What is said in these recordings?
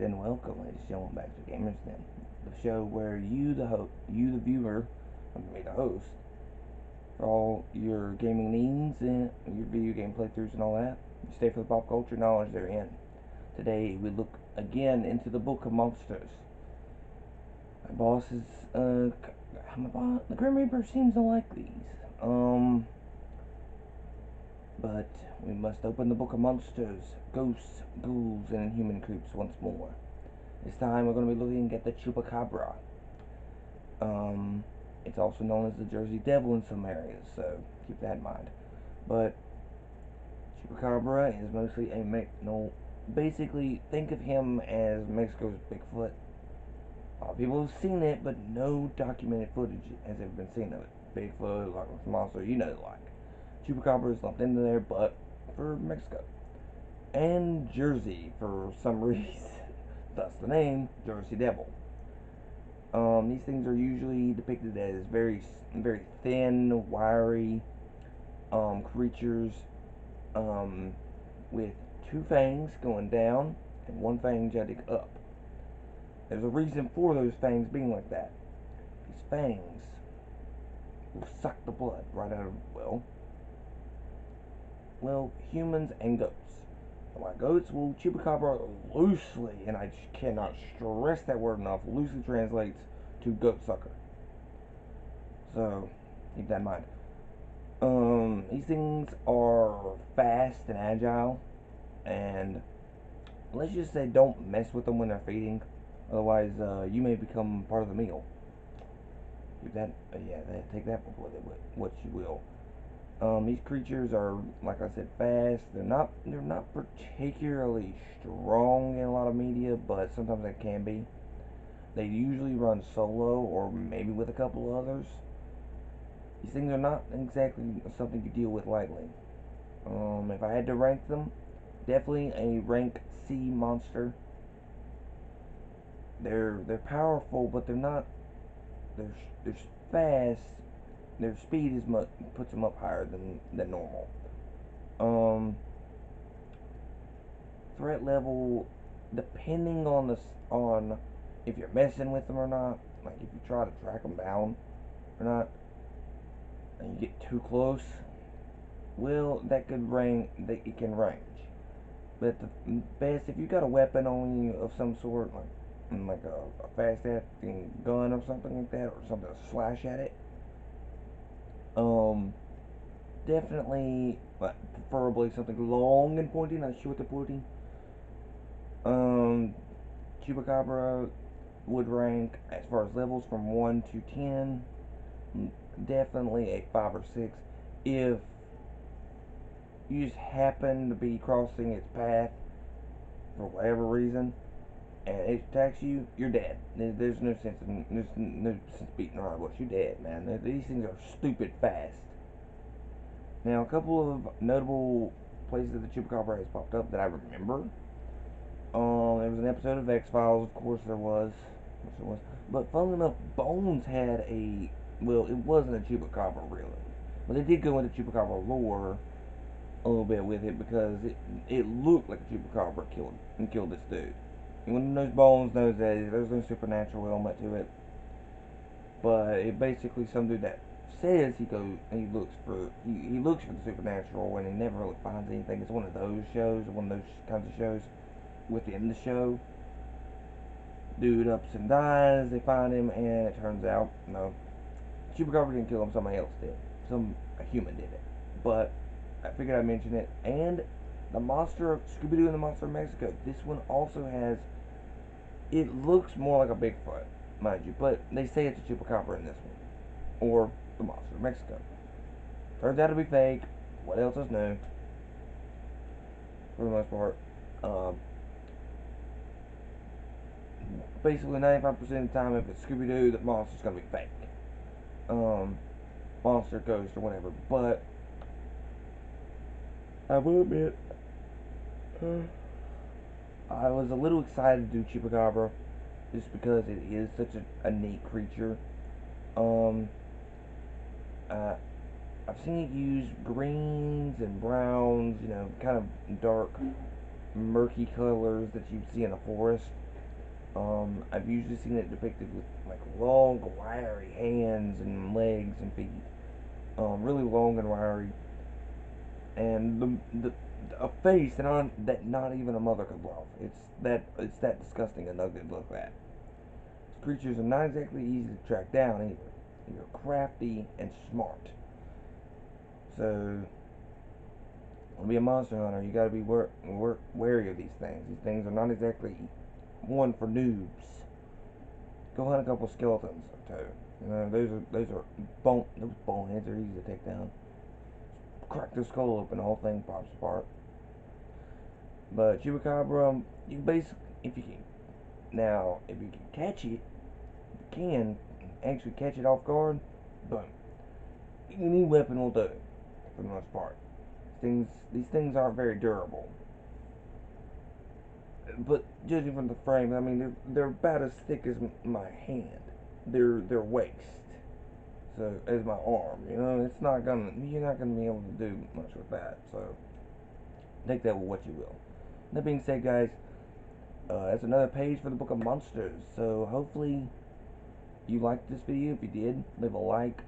And welcome, ladies and gentlemen, back to Gamers Den, the show where you the viewer, me the host, for all your gaming needs and your video game playthroughs and all that. You stay for the pop culture knowledge therein. Today we look again into the Book of Monsters. My boss is my boss, the Grim Reaper seems to like these. Um, but we must open the Book of Monsters, ghosts, ghouls, and inhuman creeps once more. This time we're going to be looking at the Chupacabra. Um, it's also known as the Jersey Devil in some areas, so keep that in mind. But Chupacabra is mostly no. Basically, think of him as Mexico's Bigfoot. A lot of people have seen it, but no documented footage has ever been seen of it. Bigfoot, Loch Ness Monster, you know the like. Chupacabra is lumped into there, but for Mexico and Jersey for some reason. Thus the name Jersey Devil. These things are usually depicted as very thin, wiry creatures um, with two fangs going down and one fang jutting up. There's a reason for those fangs being like that. These fangs will suck the blood right out of, humans and goats. Why goats? Well, chupacabra loosely, and I cannot stress that word enough, loosely translates to goat sucker. So, keep that in mind. These things are fast and agile, and let's just say don't mess with them when they're feeding. Otherwise, you may become part of the meal. Keep that, take that with what you will. These creatures are, like I said, fast. They're not particularly strong in a lot of media, but sometimes they can be. They usually run solo or maybe with a couple of others. These things are not exactly something you deal with lightly. If I had to rank them, definitely a rank C monster. They're powerful, but they're not. They're fast. Their speed is much puts them up higher than normal. Um, Threat level, depending on on if you're messing with them or not. Like if you try to track them down or not, and you get too close, well, that could range. It can range. But the best, if you got a weapon on you of some sort, like a fast acting gun or something like that, or something to slash at it, um, definitely, preferably something long and pointy, not short and pointy. Um, Chupacabra would rank as far as levels from 1 to 10, definitely a 5 or 6. If you just happen to be crossing its path for whatever reason, and it attacks you, you're dead. There's no sense in beating around the bush. You're dead, man. These things are stupid fast. Now, a couple of notable places that the Chupacabra has popped up that I remember. There was an episode of X Files, of course there was. But funnily enough, Bones had a, it wasn't a Chupacabra really, but they did go into Chupacabra lore a little bit with it because it looked like a Chupacabra killed this dude. Anyone who knows Bones knows that there's no supernatural element to it, but it basically some dude that says he looks for the supernatural and he never really finds anything. It's one of those kinds of shows within the show. Dude ups and dies, they find him, and it turns out, no, Chupacabra didn't kill him, somebody else did. A human did it. But I figured I'd mention it. And the monster of Scooby-Doo and the Monster of Mexico. This one also has, it looks more like a Bigfoot, mind you, but they say it's a Chupacabra in this one. Or the Monster of Mexico. Turns out to be fake. What else is new? For the most part. Um, Basically 95% of the time, if it's Scooby-Doo, the monster's gonna be fake. Um, Monster, Ghost, or whatever. But I will admit, I was a little excited to do Chupacabra just because it is such a neat creature. Um, uh, I've seen it use greens and browns, kind of dark murky colors that you see in a forest. I've usually seen it depicted with like long, wiry hands and legs and feet. Really long and wiry, and the a face that not even a mother could love. It's that disgusting and ugly to look at. These creatures are not exactly easy to track down either. They're crafty and smart. So to be a monster hunter, you got to be wary of these things. These things are not exactly one for noobs. Go hunt a couple skeletons or two. You know, those boneheads are easy to take down. Crack their skull open, the whole thing pops apart. But Chubacabra, you basically, if you can, now if you can catch it, you can actually catch it off guard. Boom, any weapon will do for the most part. These things aren't very durable. But judging from the frame, I mean, they're about as thick as my hand. They're waist. So as my arm, you're not gonna be able to do much with that. So take that with what you will. That being said, guys, that's another page for the Book of Monsters. So hopefully you liked this video. If you did, leave a like,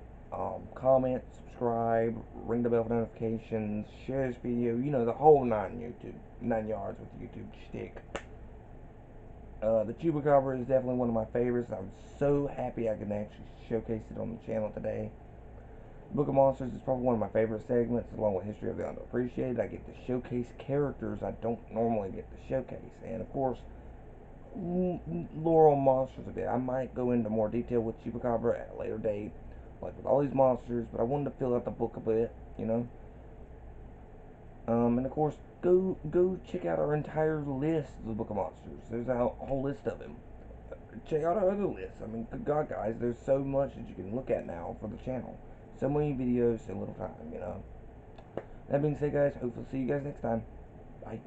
comment, subscribe, ring the bell for notifications, share this video. You know, the whole 9 yards with the YouTube stick. The Chubacabra is definitely one of my favorites. I'm so happy I can actually showcase it on the channel today. Book of Monsters is probably one of my favorite segments, along with History of the Underappreciated. I get to showcase characters I don't normally get to showcase. And of course, lore on monsters a bit. I might go into more detail with Chupacabra at a later date, like with all these monsters, but I wanted to fill out the book a bit, you know. And of course, go check out our entire list of the Book of Monsters. There's a whole list of them. Check out our other lists. I mean, good God, guys, there's so much that you can look at now for the channel. So many videos, so little time, you know. That being said, guys, hopefully see you guys next time. Bye.